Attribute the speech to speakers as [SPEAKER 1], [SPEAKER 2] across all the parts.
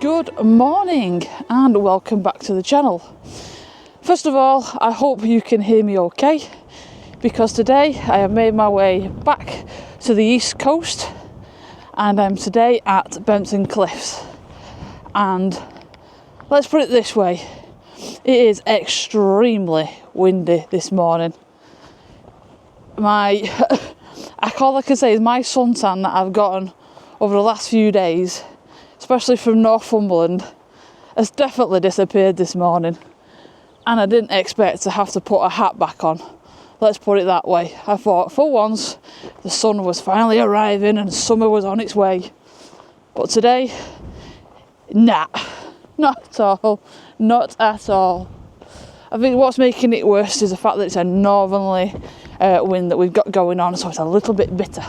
[SPEAKER 1] Good morning and welcome back to the channel. First of all, I hope you can hear me okay, because today I have made my way back to the east coast and I'm today at Bempton Cliffs. And let's put it this way, it is extremely windy this morning. All I can say is my suntan that I've gotten over the last few days, especially from Northumberland, has definitely disappeared this morning. And I didn't expect to have to put a hat back on. Let's put it that way. I thought for once the sun was finally arriving and summer was on its way. But today, nah, not at all. Not at all. I think what's making it worse is the fact that it's a northerly wind that we've got going on, so it's a little bit bitter.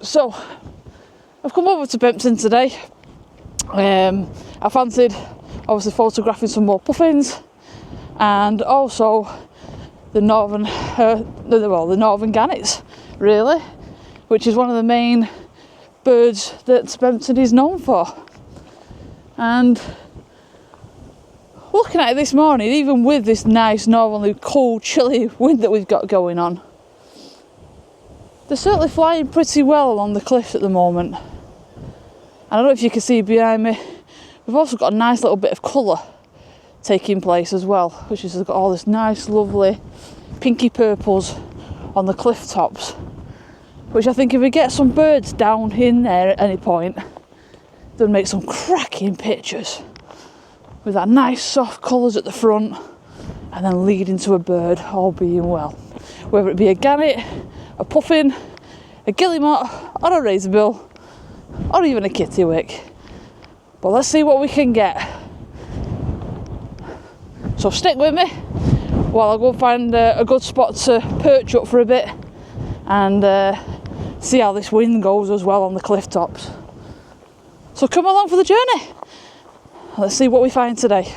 [SPEAKER 1] So, I've come over to Bempton today. I fancied obviously photographing some more puffins and also the northern Gannets, really, which is one of the main birds that Bempton is known for. And looking at it this morning, even with this nice northerly cold chilly wind that we've got going on, they're certainly flying pretty well along the cliffs at the moment. And I don't know if you can see behind me, we've also got a nice little bit of colour taking place as well, which is got all this nice lovely pinky purples on the cliff tops, which I think if we get some birds down in there at any point, they'll make some cracking pictures with that nice soft colours at the front and then leading to a bird, all being well, whether it be a gannet, a puffin, a guillemot or a razorbill or even a kittiwake. But let's see what we can get. So stick with me while I go find a good spot to perch up for a bit and see how this wind goes as well on the cliff tops. So come along for the journey. Let's see what we find today.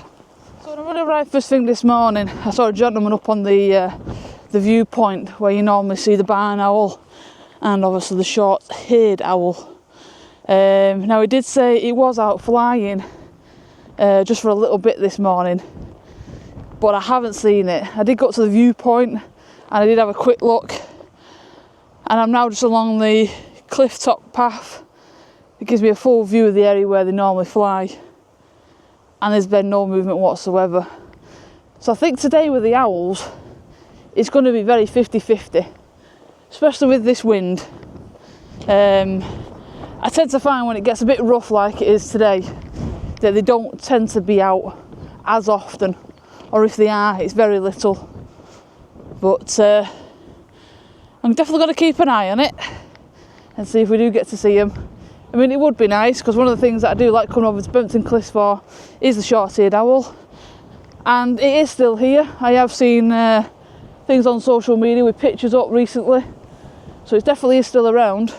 [SPEAKER 1] So when I arrived first thing this morning, I saw a gentleman up on the viewpoint where you normally see the barn owl and obviously the short-haired owl. Now he did say he was out flying just for a little bit this morning, but I haven't seen it. I did go up to the viewpoint and I did have a quick look, and I'm now just along the cliff top path. It gives me a full view of the area where they normally fly, and there's been no movement whatsoever. So I think today with the owls it's going to be very 50-50, especially with this wind. I tend to find when it gets a bit rough like it is today that they don't tend to be out as often, or if they are, it's very little. But I'm definitely going to keep an eye on it and see if we do get to see them. I mean, it would be nice, because one of the things that I do like coming over to Bempton Cliffs for is the short-eared owl, and it is still here. I have seen things on social media with pictures up recently, so it definitely is still around.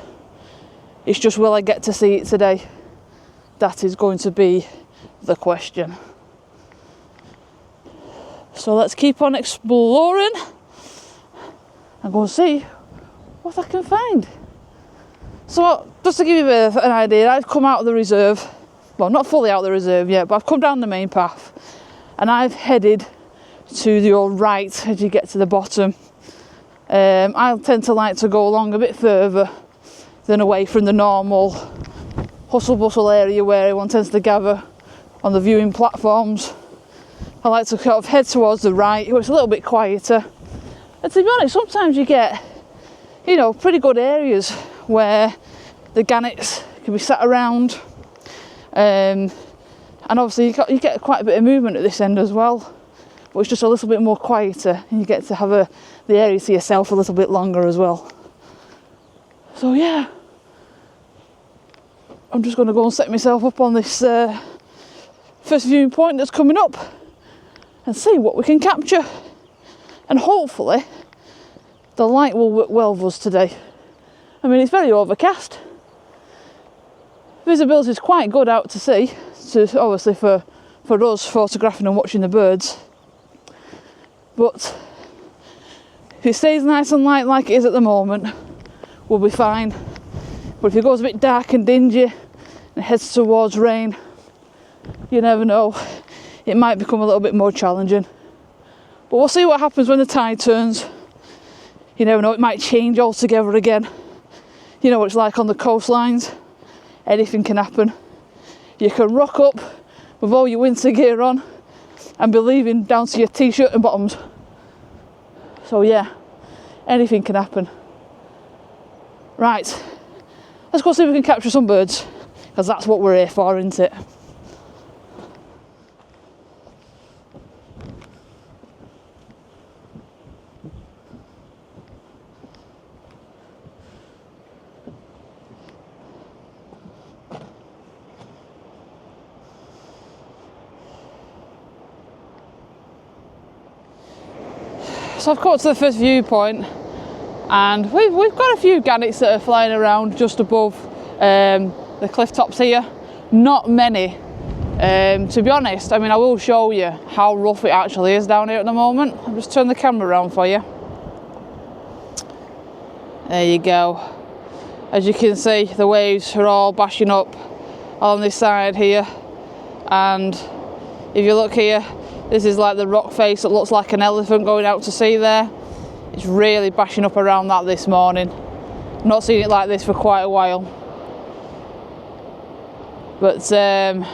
[SPEAKER 1] It's just, will I get to see it today? That is going to be the question. So let's keep on exploring and go and see what I can find. So just to give you a bit of an idea, I've come out of the reserve, well, not fully out of the reserve yet, but I've come down the main path and I've headed to your right as you get to the bottom. I tend to like to go along a bit further than away from the normal hustle bustle area where everyone tends to gather on the viewing platforms. I like to kind of head towards the right, where it's a little bit quieter. And to be honest, sometimes you get, pretty good areas where the gannets can be sat around, and obviously you get quite a bit of movement at this end as well, but it's just a little bit more quieter and you get to have the area to yourself a little bit longer as well. So yeah, I'm just going to go and set myself up on this first viewing point that's coming up and see what we can capture, and hopefully the light will work well for us today. I mean, it's very overcast. Visibility is quite good out to sea, so obviously for us photographing and watching the birds, but if it stays nice and light like it is at the moment, we'll be fine. But if it goes a bit dark and dingy and it heads towards rain, you never know, it might become a little bit more challenging. But we'll see what happens when the tide turns. You never know, it might change altogether again. You know what it's like on the coastlines, anything can happen. You can rock up with all your winter gear on and be leaving down to your t-shirt and bottoms. So yeah, anything can happen. Right, let's go see if we can capture some birds, because that's what we're here for, isn't it? So I've come to the first viewpoint, and we've got a few gannets that are flying around just above the cliff tops here. Not many, to be honest. I mean, I will show you how rough it actually is down here at the moment. I'll just turn the camera around for you. There you go. As you can see, the waves are all bashing up on this side here, and if you look here, this is like the rock face that looks like an elephant going out to sea there. It's really bashing up around that this morning. I've not seen it like this for quite a while. But as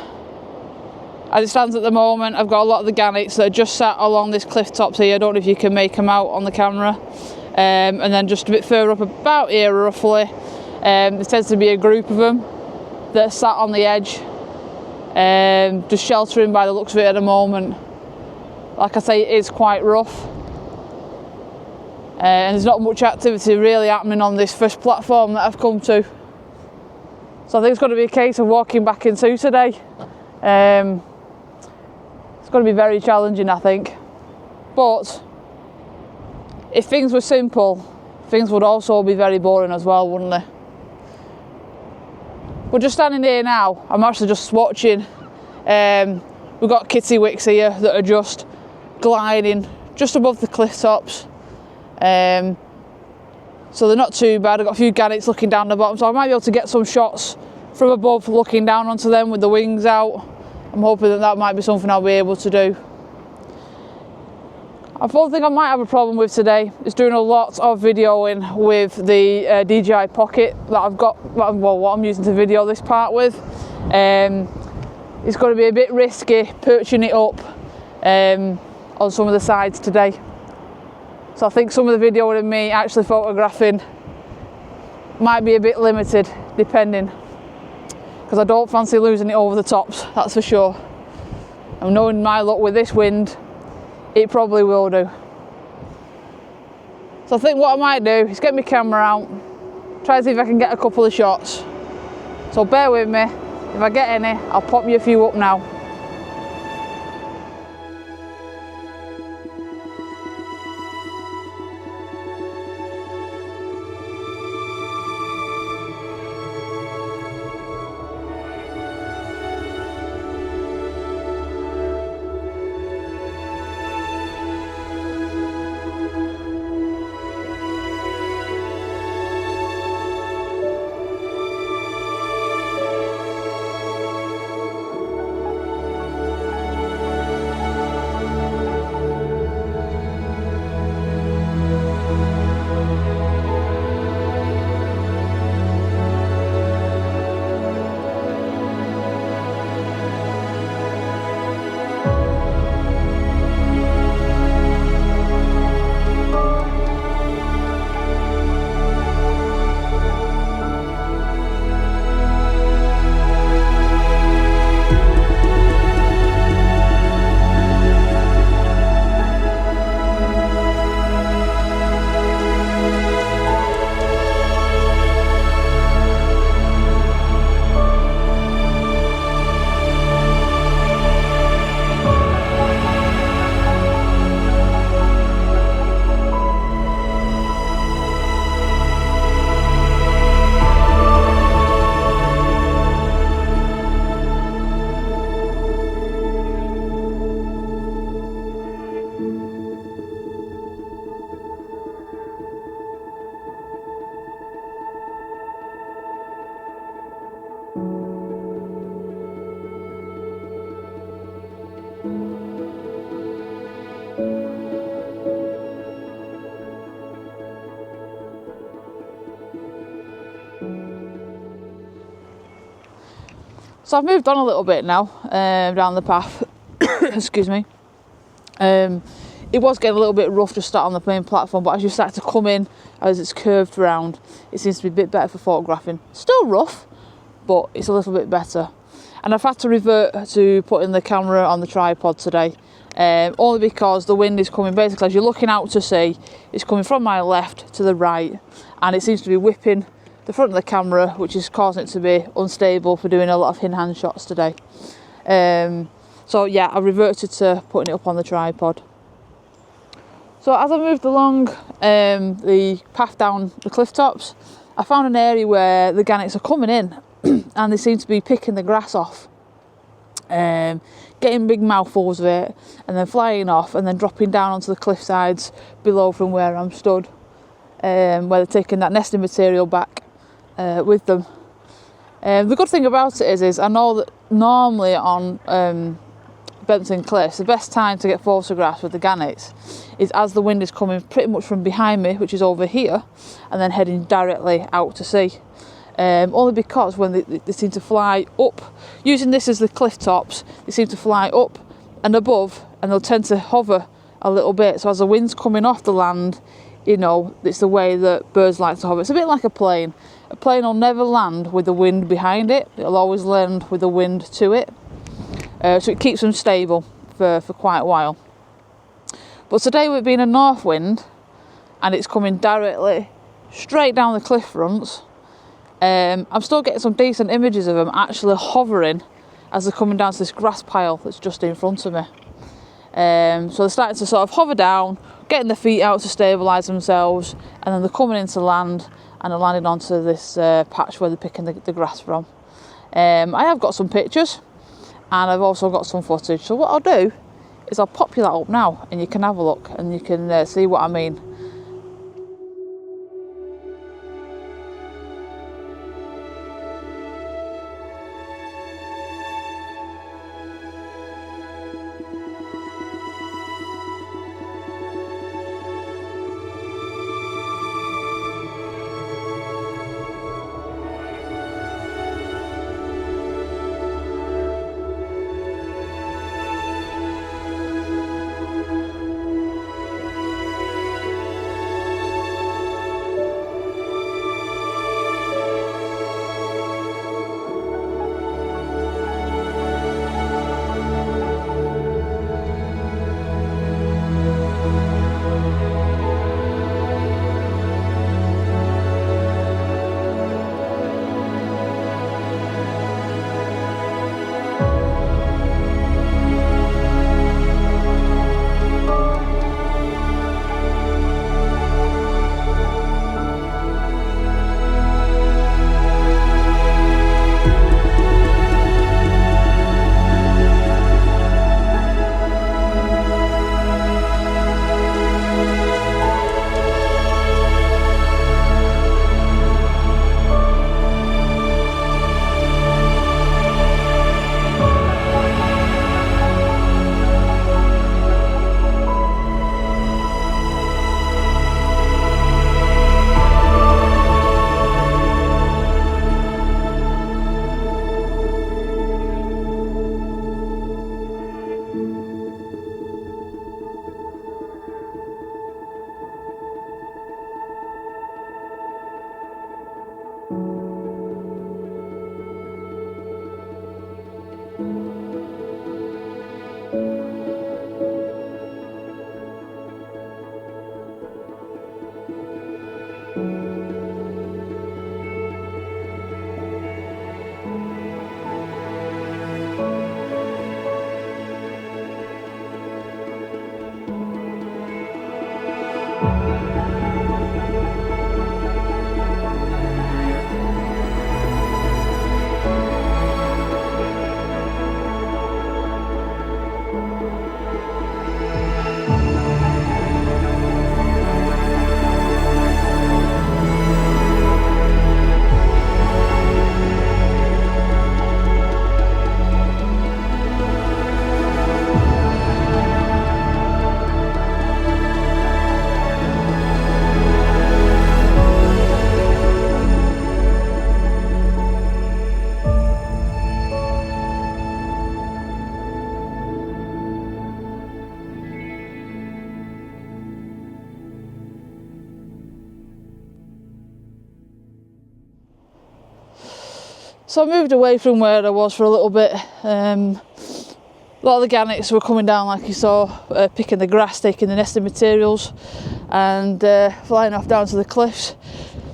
[SPEAKER 1] it stands at the moment, I've got a lot of the gannets that are just sat along this cliff tops here. I don't know if you can make them out on the camera. And then just a bit further up about here roughly, there tends to be a group of them that are sat on the edge, just sheltering by the looks of it at the moment. Like I say, it is quite rough, and there's not much activity really happening on this first platform that I've come to. So I think it's going to be a case of walking back into today. It's going to be very challenging, I think. But if things were simple, things would also be very boring as well, wouldn't they? We're just standing here now. I'm actually just watching. We've got kittiwakes here that are just gliding just above the cliff tops, so they're not too bad. I've got a few gannets looking down the bottom, so I might be able to get some shots from above looking down onto them with the wings out. I'm hoping that that might be something I'll be able to do. I think I might have a problem with today is doing a lot of videoing with the DJI Pocket that I've got, well, what I'm using to video this part with. It's going to be a bit risky perching it up on some of the sides today. So I think some of the video of me actually photographing might be a bit limited, depending, because I don't fancy losing it over the tops, that's for sure. And knowing my luck with this wind, it probably will do. So I think what I might do is get my camera out, try to see if I can get a couple of shots. So bear with me, if I get any, I'll pop you a few up now. So I've moved on a little bit now, down the path. Excuse me. It was getting a little bit rough to start on the main platform, but as you start to come in, as it's curved round, it seems to be a bit better for photographing. Still rough, but it's a little bit better. And I've had to revert to putting the camera on the tripod today, only because the wind is coming, basically as you're looking out to sea, it's coming from my left to the right, and it seems to be whipping the front of the camera, which is causing it to be unstable for doing a lot of in-hand shots today. So yeah, I reverted to putting it up on the tripod. So as I moved along the path down the cliff tops, I found an area where the gannets are coming in and they seem to be picking the grass off, getting big mouthfuls of it and then flying off and then dropping down onto the cliff sides below from where I'm stood, where they're taking that nesting material back with them. The good thing about it is I know that normally on Bempton Cliffs, the best time to get photographs with the gannets is as the wind is coming pretty much from behind me, which is over here, and then heading directly out to sea. Only because when they seem to fly up, using this as the cliff tops, they seem to fly up and above, and they'll tend to hover a little bit. So as the wind's coming off the land, you know, it's the way that birds like to hover. It's a bit like a plane. A plane will never land with the wind behind it. It'll always land with the wind to it. So it keeps them stable for quite a while. But today we've been a north wind and it's coming directly straight down the cliff fronts. I'm still getting some decent images of them actually hovering as they're coming down to this grass pile that's just in front of me. So they're starting to sort of hover down, getting their feet out to stabilise themselves, and then they're coming into land and they're landing onto this patch where they're picking the grass from. I have got some pictures and I've also got some footage, so what I'll do is I'll pop you that up now and you can have a look and you can see what I mean. So I moved away from where I was for a little bit. A lot of the gannets were coming down, like you saw, picking the grass, taking the nesting materials, and flying off down to the cliffs.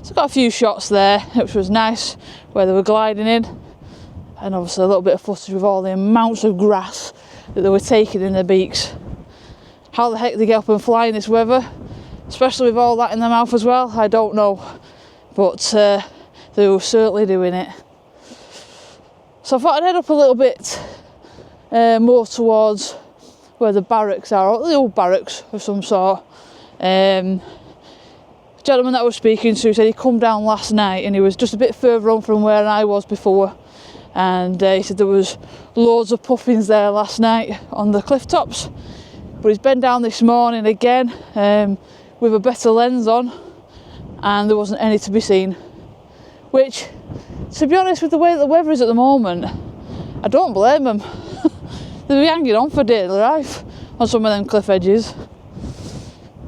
[SPEAKER 1] So I got a few shots there, which was nice, where they were gliding in, and obviously a little bit of footage with all the amounts of grass that they were taking in their beaks. How the heck they get up and fly in this weather, especially with all that in their mouth as well, I don't know, but they were certainly doing it. So I thought I'd head up a little bit more towards where the barracks are, or the old barracks of some sort. The gentleman that I was speaking to said he'd come down last night and he was just a bit further on from where I was before, and he said there was loads of puffins there last night on the cliff tops, but he's been down this morning again with a better lens on, and there wasn't any to be seen, which, to be honest, with the way that the weather is at the moment, I don't blame them. They'll be hanging on for daily life on some of them cliff edges.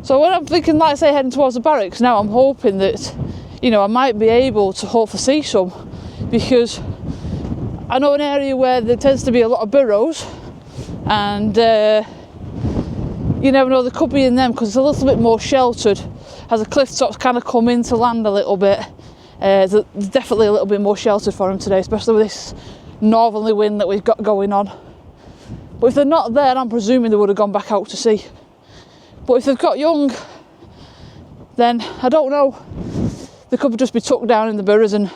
[SPEAKER 1] So when I'm thinking, like I say, heading towards the barracks now, I'm hoping that, you know, I might be able to hopefully see some, because I know an area where there tends to be a lot of burrows, and you never know, there could be in them, because it's a little bit more sheltered as the cliff tops kind of come into land a little bit. There's definitely a little bit more sheltered for them today, especially with this northerly wind that we've got going on. But if they're not there, I'm presuming they would have gone back out to sea. But if they've got young, then I don't know, they could just be tucked down in the burrows and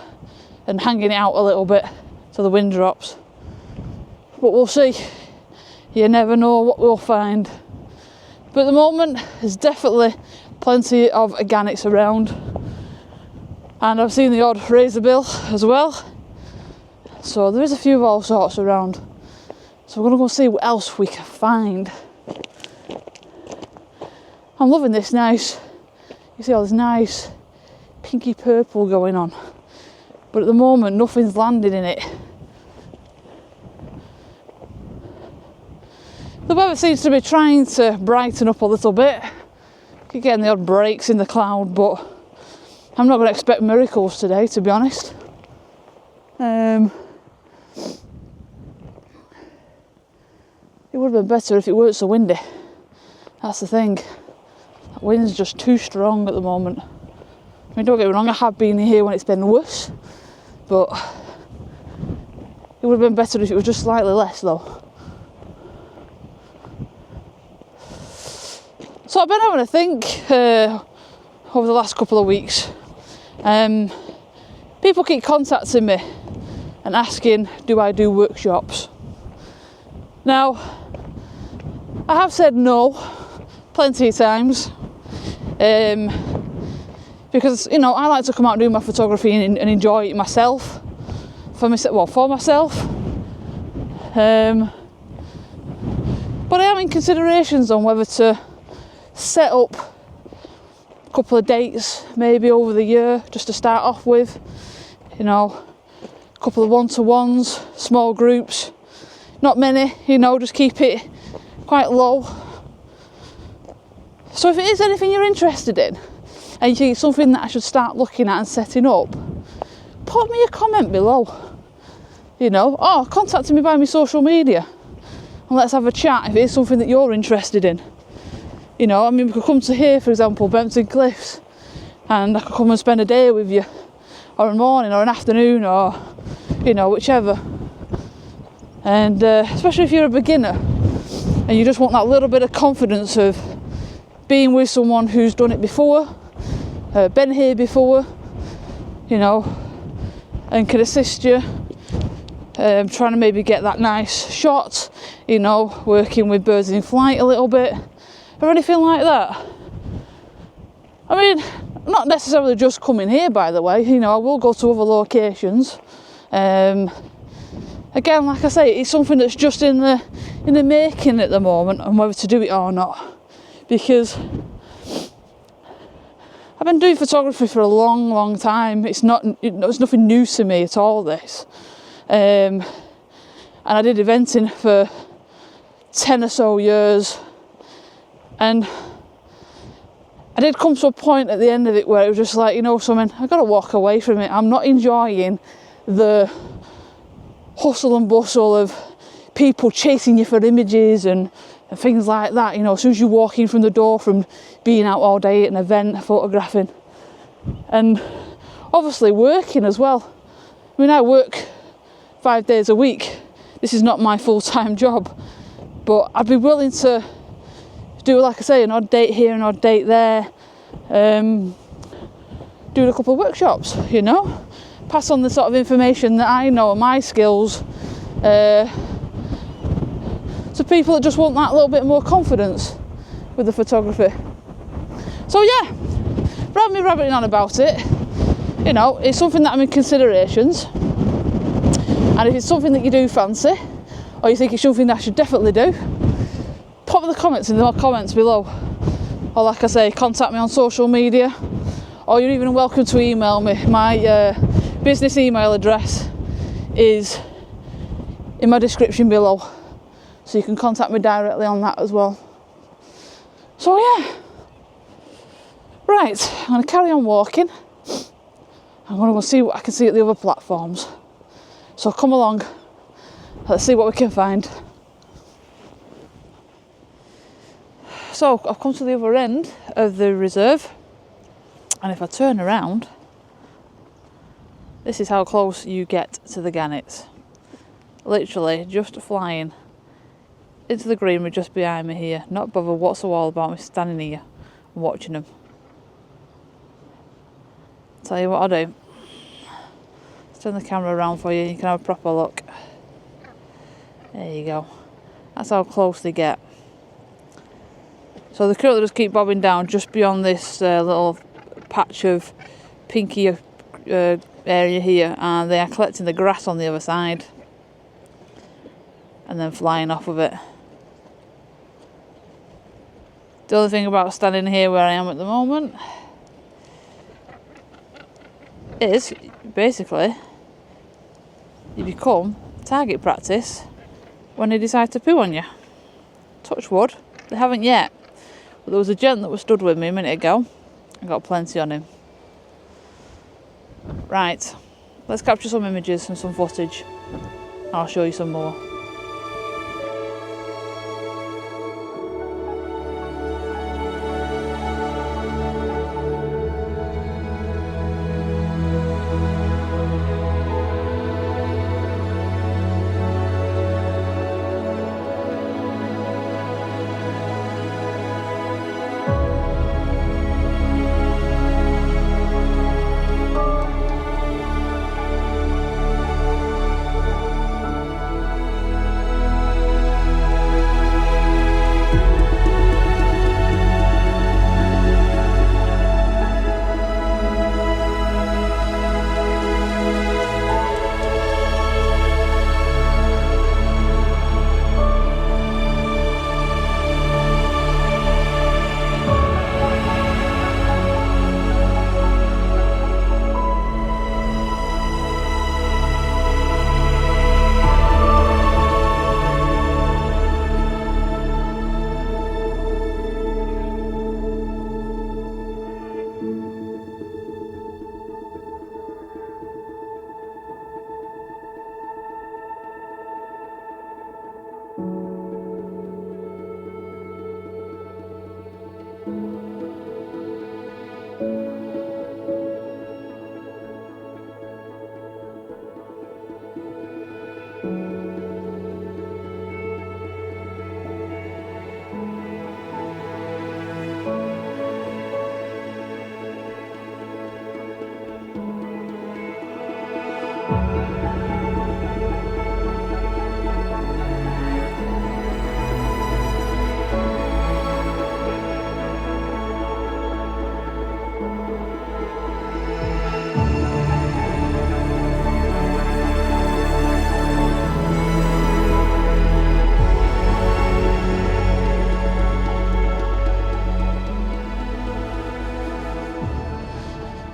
[SPEAKER 1] hanging it out a little bit till the wind drops. But we'll see. You never know what we'll find. But at the moment, there's definitely plenty of gannets around. And I've seen the odd razorbill as well. So there is a few of all sorts around. So we're going to go see what else we can find. I'm loving this nice, you see all this nice pinky purple going on. But at the moment, nothing's landed in it. The weather seems to be trying to brighten up a little bit. Keep getting the odd breaks in the cloud, but I'm not going to expect miracles today, to be honest. It would have been better if it weren't so windy. That's the thing. That wind's just too strong at the moment. I mean, don't get me wrong, I have been here when it's been worse, but it would have been better if it was just slightly less though. So I've been having a think over the last couple of weeks. People keep contacting me and asking, do I do workshops? Now, I have said no plenty of times, because, you know, I like to come out and do my photography and enjoy it myself, for myself. But I am in considerations on whether to set up a couple of dates maybe over the year, just to start off with, you know, a couple of one-to-ones, small groups, not many, you know, just keep it quite low. So if it is anything you're interested in and you think it's something that I should start looking at and setting up, put me a comment below, you know, or contact me by my social media and let's have a chat if it is something that you're interested in. You know, I mean, we could come to here, for example, Bempton Cliffs, and I could come and spend a day with you, or a morning or an afternoon, or, you know, whichever. And especially if you're a beginner and you just want that little bit of confidence of being with someone who's done it before, been here before, you know, and can assist you, trying to maybe get that nice shot, you know, working with birds in flight a little bit, or anything like that. I mean, not necessarily just coming here, by the way, you know, I will go to other locations. Again, like I say, it's something that's just in the making at the moment, and whether to do it or not, because I've been doing photography for a long time. It's nothing new to me at all, this. And I did eventing for 10 or so years, and I did come to a point at the end of it where it was just like, you know something, I've got to walk away from it. I'm not enjoying the hustle and bustle of people chasing you for images and things like that. You know, as soon as you walk in from the door from being out all day at an event photographing, and obviously working as well. I mean, I work 5 days a week. This is not my full-time job, but I'd be willing to do, like I say, an odd date here, an odd date there, doing a couple of workshops, you know, pass on the sort of information that I know, my skills, to people that just want that little bit more confidence with the photography. So yeah, rather than rabbiting on about it, you know, it's something that I'm in considerations, and if it's something that you do fancy, or you think it's something that I should definitely do, pop the comments in the comments below, or like I say, contact me on social media, or you're even welcome to email me. My business email address is in my description below, so you can contact me directly on that as well. So yeah, right, I'm going to carry on walking. I'm going to go see what I can see at the other platforms. So come along, let's see what we can find. So I've come to the other end of the reserve, and if I turn around, this is how close you get to the gannets. Literally just flying into the greenery just behind me here. Not bothered what's all about me standing here and watching them. Tell you what I'll do. Let's turn the camera around for you. You can have a proper look. There you go. That's how close they get. So they currently just keep bobbing down just beyond this little patch of pinky area here, and they are collecting the grass on the other side and then flying off of it. The other thing about standing here where I am at the moment is basically you become target practice when they decide to poo on you. Touch wood, they haven't yet, but there was a gent that was stood with me a minute ago. I got plenty on him. Right, let's capture some images and some footage. I'll show you some more.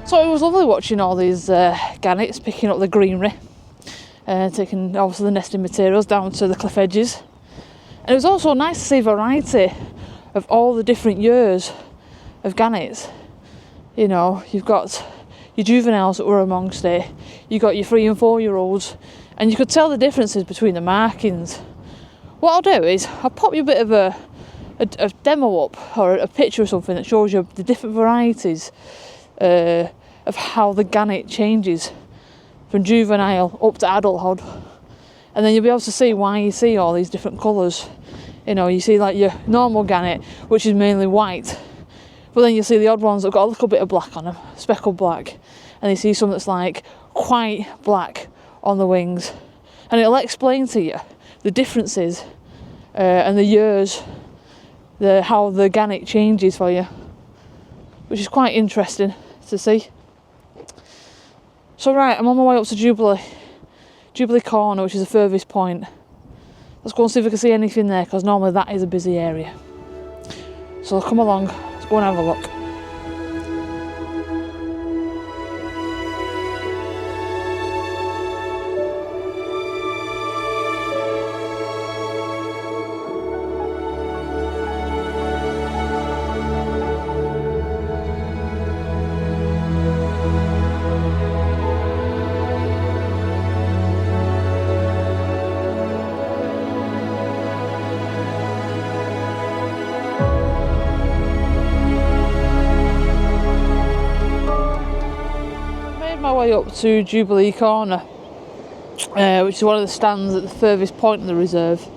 [SPEAKER 1] So it was lovely watching all these gannets picking up the greenery, taking obviously the nesting materials down to the cliff edges. And it was also nice to see a variety of all the different years of gannets. You know, you've got your juveniles that were amongst it, you've got your 3 and 4 year olds, and you could tell the differences between the markings. What I'll do is I'll pop you a bit of a demo up, or a picture or something that shows you the different varieties of how the gannet changes from juvenile up to adulthood, and then you'll be able to see why you see all these different colours. You know, you see like your normal gannet, which is mainly white, but then you see the odd ones that have got a little bit of black on them, speckled black, and you see some that's like quite black on the wings, and it'll explain to you the differences and the years, how the gannet changes for you, which is quite interesting to see. So right, I'm on my way up to Jubilee Corner, which is the furthest point. Let's go and see if we can see anything there, because normally that is a busy area. So come along, let's go and have a look. My way up to Jubilee Corner, which is one of the stands at the furthest point of the reserve,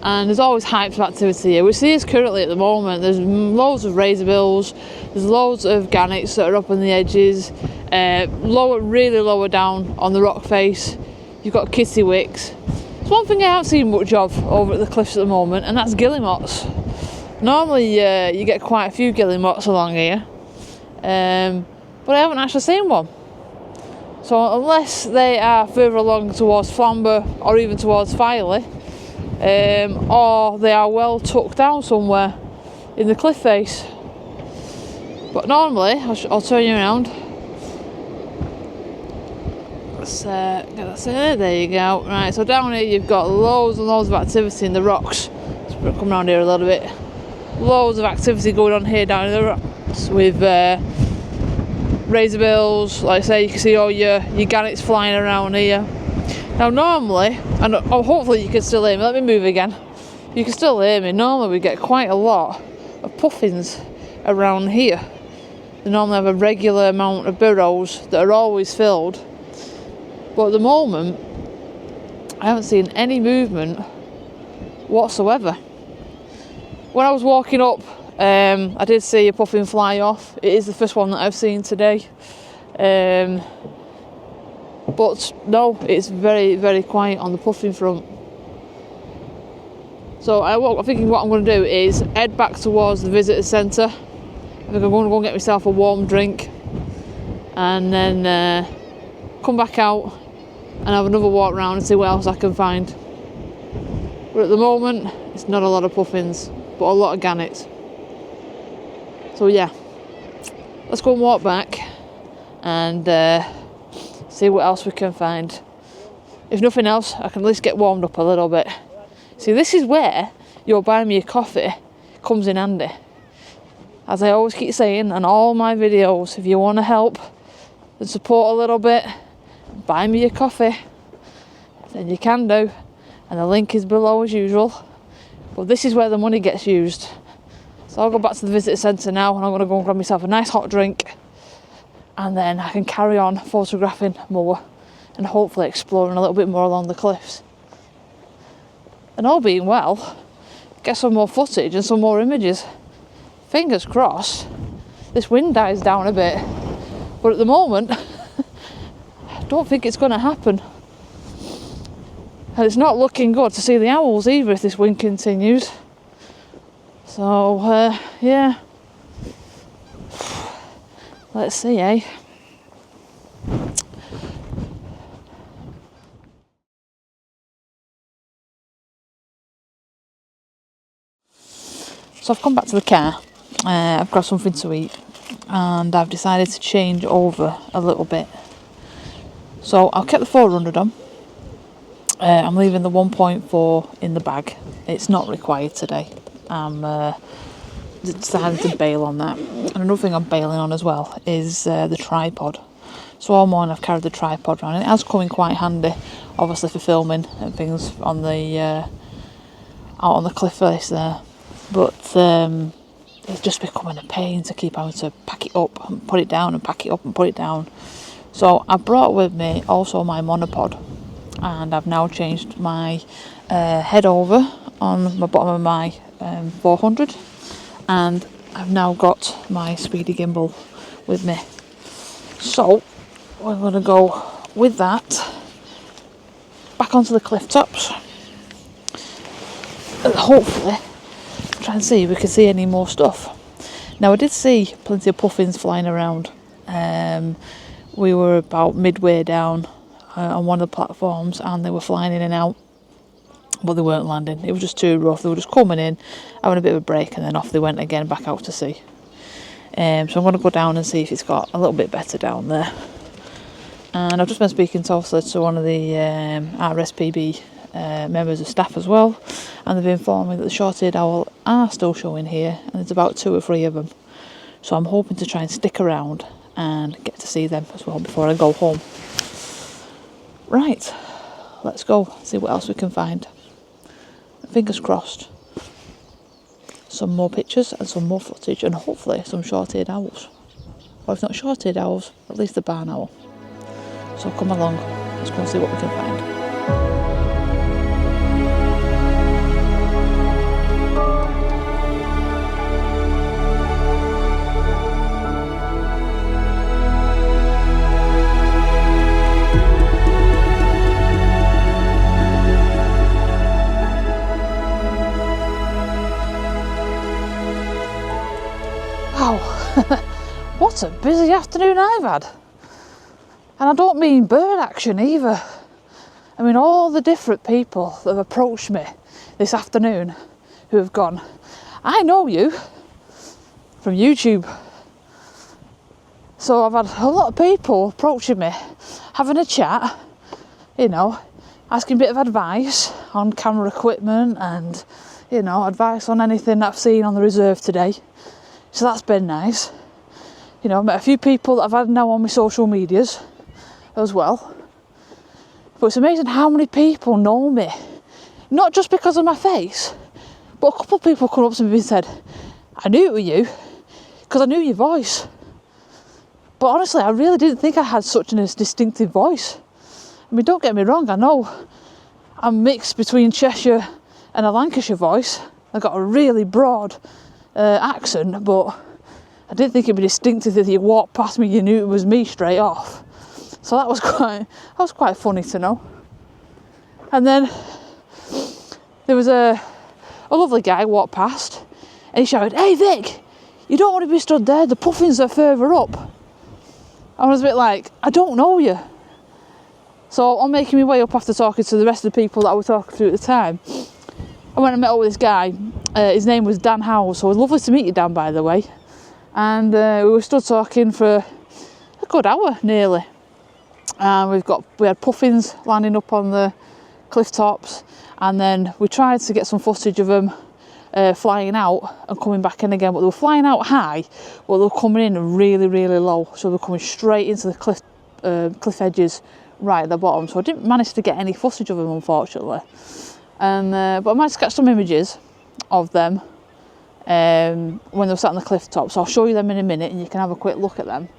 [SPEAKER 1] and there's always hypes of activity here. We see this currently at the moment. There's loads of razorbills, there's loads of gannets that are up on the edges, really lower down on the rock face you've got kittiwakes. There's one thing I haven't seen much of over at the cliffs at the moment, and that's guillemots. Normally you get quite a few guillemots along here, but I haven't actually seen one. So unless they are further along towards Flamber or even towards Filey, or they are well tucked down somewhere in the cliff face. But normally, I'll turn you around. Let's get that set. There you go. Right, so down here you've got loads and loads of activity in the rocks. Let's come around here a little bit. Loads of activity going on here down in the rocks with razorbills. Like I say, you can see all your gannets flying around here. Now normally, and hopefully you can still hear me, let me move again. You can still hear me. Normally we get quite a lot of puffins around here. They normally have a regular amount of burrows that are always filled. But at the moment, I haven't seen any movement whatsoever. When I was walking up, I did see a puffin fly off. It is the first one that I've seen today. But no, it's very, very quiet on the puffin front. So I'm thinking what I'm going to do is head back towards the visitor centre. I think I'm going to go and get myself a warm drink, and then come back out and have another walk around and see what else I can find. But at the moment, it's not a lot of puffins, but a lot of gannets. So yeah, let's go and walk back and see what else we can find. If nothing else, I can at least get warmed up a little bit. See, this is where your buy me a coffee comes in handy. As I always keep saying on all my videos, if you want to help and support a little bit, buy me a coffee, then you can do, and the link is below as usual. But this is where the money gets used. So I'll go back to the visitor centre now, and I'm going to go and grab myself a nice hot drink, and then I can carry on photographing more and hopefully exploring a little bit more along the cliffs. And all being well, get some more footage and some more images. Fingers crossed this wind dies down a bit, but at the moment I don't think it's going to happen. And it's not looking good to see the owls either if this wind continues. So yeah, let's see, eh? So I've come back to the car, I've got something to eat, and I've decided to change over a little bit. So I'll keep the 400 on. I'm leaving the 1.4 in the bag. It's not required today. I'm decided to bail on that. And another thing I'm bailing on as well is the tripod. So all morning I've carried the tripod around, and it has come in quite handy, obviously for filming and things on the out on the cliff face there. But it's just becoming a pain to keep having to pack it up and put it down and pack it up and put it down. So I brought with me also my monopod, and I've now changed my head over on the bottom of my 400, and I've now got my speedy gimbal with me. So we're going to go with that back onto the cliff tops and hopefully try and see if we can see any more stuff. Now I did see plenty of puffins flying around. We were about midway down on one of the platforms, and they were flying in and out, but they weren't landing. It was just too rough. They were just coming in, having a bit of a break, and then off they went again back out to sea. So I'm going to go down and see if it's got a little bit better down there. And I've just been speaking to one of the RSPB members of staff as well, and they've informed me that the short-eared owl are still showing here, and there's about 2 or 3 of them. So I'm hoping to try and stick around and get to see them as well before I go home. Right, let's go see what else we can find. Fingers crossed. Some more pictures and some more footage, and hopefully some short-eared owls. Or if not short-eared owls, at least the barn owl. So come along, let's go and see what we can find. Wow, what a busy afternoon I've had. And I don't mean bird action either. I mean all the different people that have approached me this afternoon who have gone, I know you from YouTube. So I've had a lot of people approaching me, having a chat, you know, asking a bit of advice on camera equipment and, you know, advice on anything that I've seen on the reserve today. So that's been nice. You know, I met a few people that I've had now on my social medias as well. But it's amazing how many people know me. Not just because of my face, but a couple of people come up to me and said, I knew it was you, because I knew your voice. But honestly, I really didn't think I had such a distinctive voice. I mean, don't get me wrong, I know I'm mixed between Cheshire and a Lancashire voice. I've got a really broad accent, but I didn't think it'd be distinctive if you walked past me, you knew it was me straight off. So that was quite funny to know. And then there was a lovely guy walked past, and he shouted, "Hey Vic, you don't want to be stood there, the puffins are further up." I was a bit like, I don't know you. So I'm making my way up after talking to the rest of the people that I was talking to at the time. I went and met up with this guy. His name was Dan Howes, so it was lovely to meet you, Dan, by the way. And we were stood talking for a good hour nearly. And we had puffins landing up on the cliff tops, and then we tried to get some footage of them flying out and coming back in again. But they were flying out high, but they were coming in really, really low. So they were coming straight into the cliff edges right at the bottom. So I didn't manage to get any footage of them, unfortunately. And but I managed to catch some images of them when they were sat on the cliff top, so I'll show you them in a minute and you can have a quick look at them.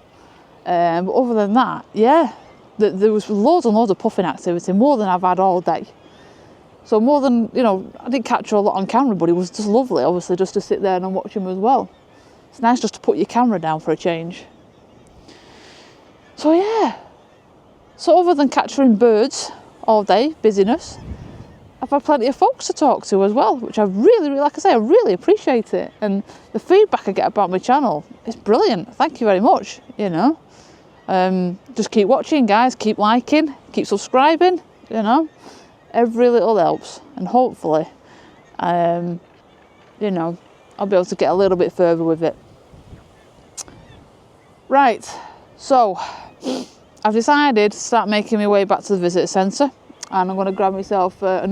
[SPEAKER 1] But other than that, yeah, there was loads and loads of puffin activity, more than I've had all day. So more than, you know, I didn't capture a lot on camera, but it was just lovely, obviously, just to sit there and watch them as well. It's nice just to put your camera down for a change. So yeah, so other than capturing birds all day, busyness, I've had plenty of folks to talk to as well, which I really, like I say, I really appreciate it. And the feedback I get about my channel is brilliant. Thank you very much, you know. Just keep watching, guys, keep liking, keep subscribing, you know. Every little helps. And hopefully, you know, I'll be able to get a little bit further with it. Right, so I've decided to start making my way back to the visitor centre. And I'm going to grab myself a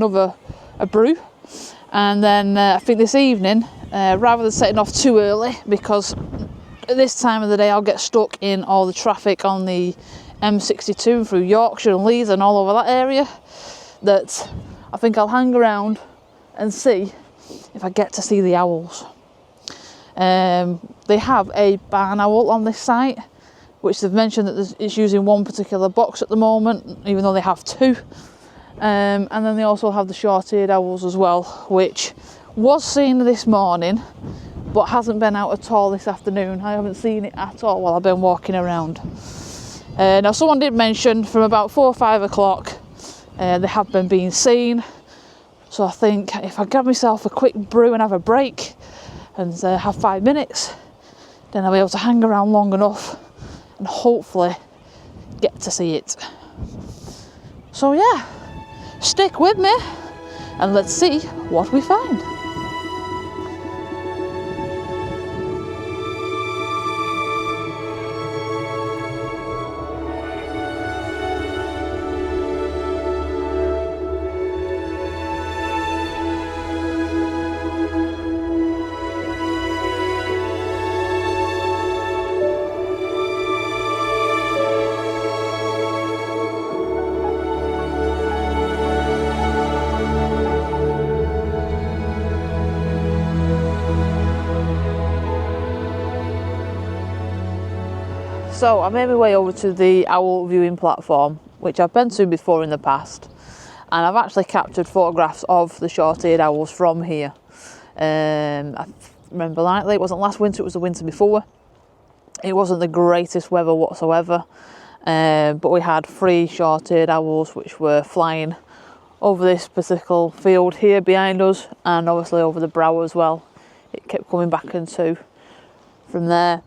[SPEAKER 1] brew, and then I think this evening, rather than setting off too early, because at this time of the day I'll get stuck in all the traffic on the M62 through Yorkshire and Leeds and all over that area, that I think I'll hang around and see if I get to see the owls. They have a barn owl on this site, which they've mentioned that it's using one particular box at the moment, even though they have two. And then they also have the short-eared owls as well, which was seen this morning, but hasn't been out at all this afternoon. I haven't seen it at all while I've been walking around. Now, someone did mention from about 4 or 5 o'clock they have been being seen. So I think if I grab myself a quick brew and have a break and have 5 minutes, then I'll be able to hang around long enough and hopefully get to see it. So yeah, stick with me and let's see what we find. So I made my way over to the owl viewing platform, which I've been to before in the past, and I've actually captured photographs of the short-eared owls from here. I remember rightly, it wasn't last winter, it was the winter before. It wasn't the greatest weather whatsoever, but we had 3 short-eared owls which were flying over this particular field here behind us, and obviously over the brow as well. It kept coming back and to from there.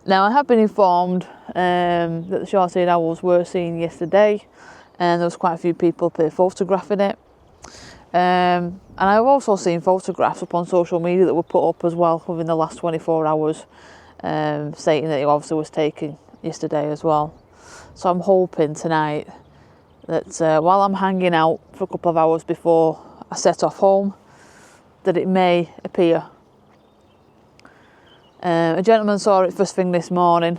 [SPEAKER 1] Now, I have been informed that the short-eared owls were seen yesterday, and there was quite a few people photographing it. And I've also seen photographs up on social media that were put up as well within the last 24 hours, stating that it obviously was taken yesterday as well. So I'm hoping tonight that while I'm hanging out for a couple of hours before I set off home, that it may appear. A gentleman saw it first thing this morning,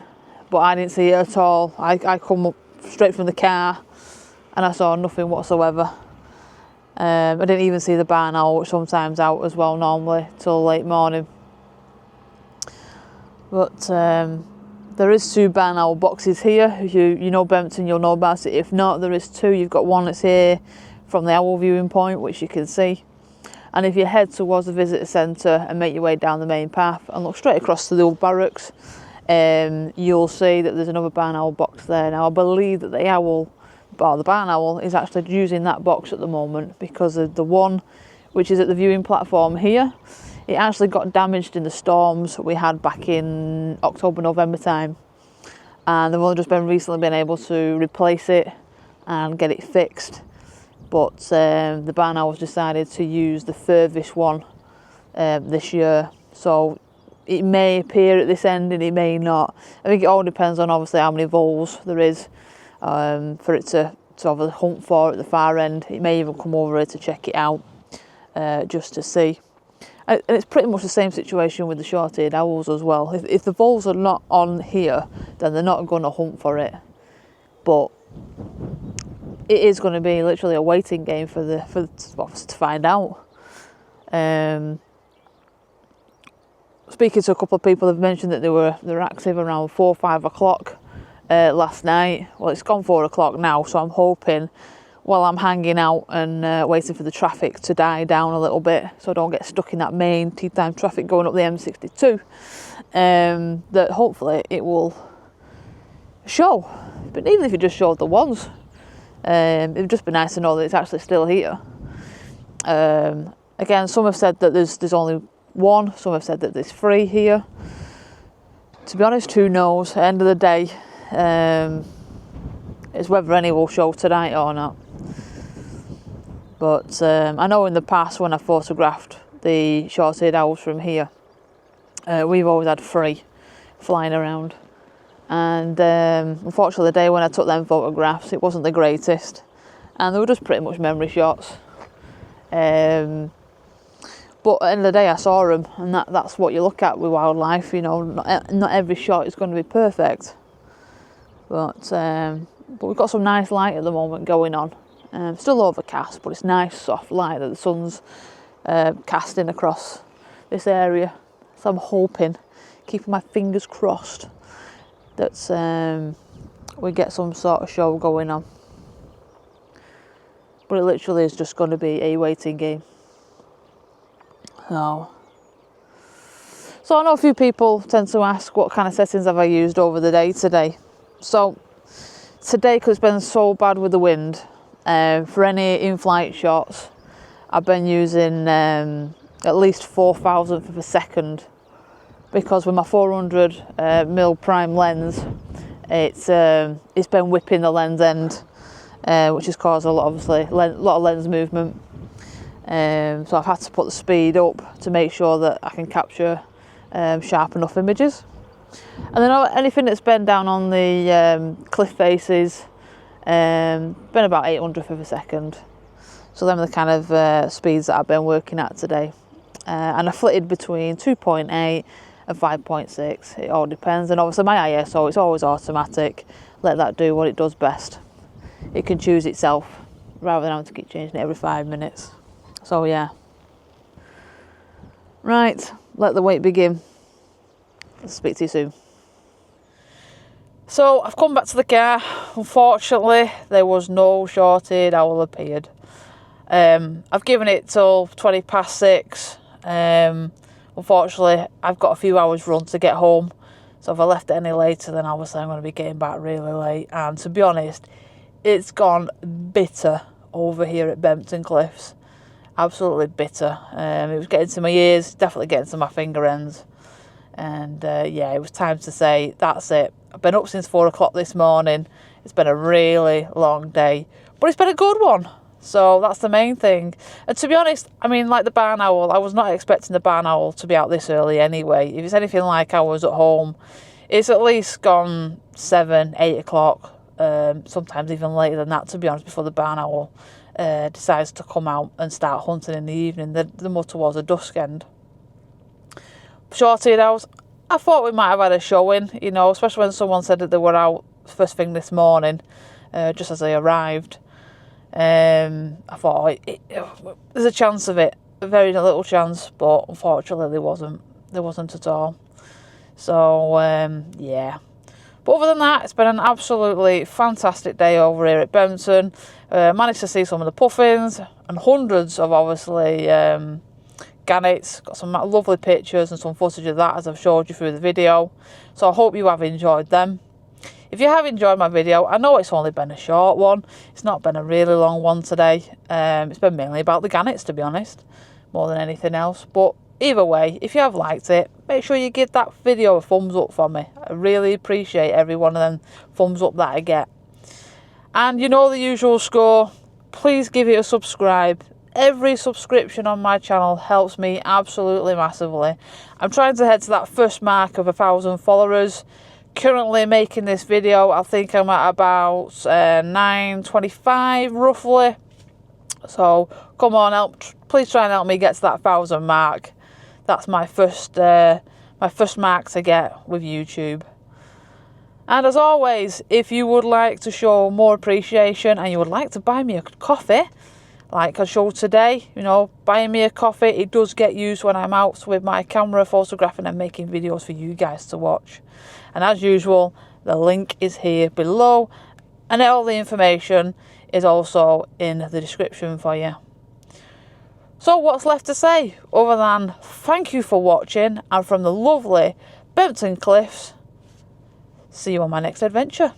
[SPEAKER 1] but I didn't see it at all. I come up straight from the car and I saw nothing whatsoever. I didn't even see the barn owl, which sometimes out as well normally till late morning. But there is 2 barn owl boxes here. If you know Bempton, you'll know about it. If not, there is 2. You've got one that's here from the owl viewing point, which you can see. And if you head towards the visitor centre and make your way down the main path and look straight across to the old barracks, you'll see that there's another barn owl box there. Now, I believe that the barn owl is actually using that box at the moment, because of the one which is at the viewing platform here, it actually got damaged in the storms we had back in October, November time. And they've only just recently been able to replace it and get it fixed. But the barn owls decided to use the furthest one this year. So it may appear at this end and it may not. I think it all depends on obviously how many voles there is for it to obviously hunt for at the far end. It may even come over here to check it out just to see. And it's pretty much the same situation with the short-eared owls as well. If the voles are not on here, then they're not going to hunt for it. But it is going to be literally a waiting game for us to find out. Speaking to a couple of people, they've mentioned that they were active around 4 or 5 o'clock last night. Well, it's gone 4 o'clock now, so I'm hoping while I'm hanging out and waiting for the traffic to die down a little bit, so I don't get stuck in that main tea time traffic going up the M62, that hopefully it will show. But even if it just showed the ones, it would just be nice to know that it's actually still here. Again, some have said that there's only 1, some have said that there's 3 here. To be honest, who knows? At the end of the day, it's whether any will show tonight or not. But I know in the past when I photographed the short-eared owls from here, we've always had 3 flying around. And unfortunately, the day when I took them photographs, it wasn't the greatest, and they were just pretty much memory shots. But at the end of the day, I saw them, and that's what you look at with wildlife. You know, not every shot is going to be perfect, But we've got some nice light at the moment going on. Still overcast, but it's nice soft light that the sun's casting across this area. So I'm hoping, keeping my fingers crossed, that we get some sort of show going on. But it literally is just going to be a waiting game. So I know a few people tend to ask what kind of settings have I used over the day today. So today, because it's been so bad with the wind, for any in-flight shots, I've been using at least 4,000th of a second, because with my 400mm prime lens, it's been whipping the lens end, which has caused a lot of lens movement. So I've had to put the speed up to make sure that I can capture sharp enough images. And then anything that's been down on the cliff faces, been about 800th of a second. So them are the kind of speeds that I've been working at today. And I flitted between 2.8 and 5.6. It all depends. And obviously my ISO, it's always automatic. Let that do what it does best. It can choose itself rather than having to keep changing it every 5 minutes. So yeah. Right, let the wait begin. I'll speak to you soon. So I've come back to the car. Unfortunately, there was no shorted owl appeared. I've given it till 6:20. Unfortunately, I've got a few hours run to get home. So if I left it any later, then obviously I'm going to be getting back really late. And to be honest, it's gone bitter over here at Bempton Cliffs. Absolutely bitter. It was getting to my ears, definitely getting to my finger ends. And yeah, it was time to say, that's it. I've been up since 4 o'clock this morning. It's been a really long day, but it's been a good one. So that's the main thing. And to be honest, I mean, like the barn owl, I was not expecting the barn owl to be out this early anyway. If it's anything like I was at home, it's at least gone 7, 8 o'clock, sometimes even later than that, to be honest, before the barn owl decides to come out and start hunting in the evening. The more towards the dusk end. Short-eared owls, I thought we might have had a showing, you know, especially when someone said that they were out first thing this morning, just as they arrived. I thought there's a chance of it, a very little chance, but unfortunately there wasn't at all. So yeah, but other than that, it's been an absolutely fantastic day over here at Bempton. Managed to see some of the puffins and hundreds of obviously gannets. Got some lovely pictures and some footage of that as I've showed you through the video. So I hope you have enjoyed them. If you have enjoyed my video, I know it's only been a short one. It's not been a really long one today. It's been mainly about the gannets, to be honest, more than anything else. But either way, if you have liked it, make sure you give that video a thumbs up for me. I really appreciate every one of them thumbs up that I get. And you know the usual score. Please give it a subscribe. Every subscription on my channel helps me absolutely massively. I'm trying to head to that first mark of 1,000 followers. Currently making this video, I think I'm at about 925 roughly. So come on, please try and help me get to that 1,000 mark. That's my first mark to get with YouTube. And as always, if you would like to show more appreciation and you would like to buy me a coffee, like I showed today, you know, buying me a coffee, it does get used when I'm out with my camera photographing and making videos for you guys to watch. And as usual, the link is here below, and all the information is also in the description for you. So what's left to say other than thank you for watching, and from the lovely Bempton Cliffs, see you on my next adventure.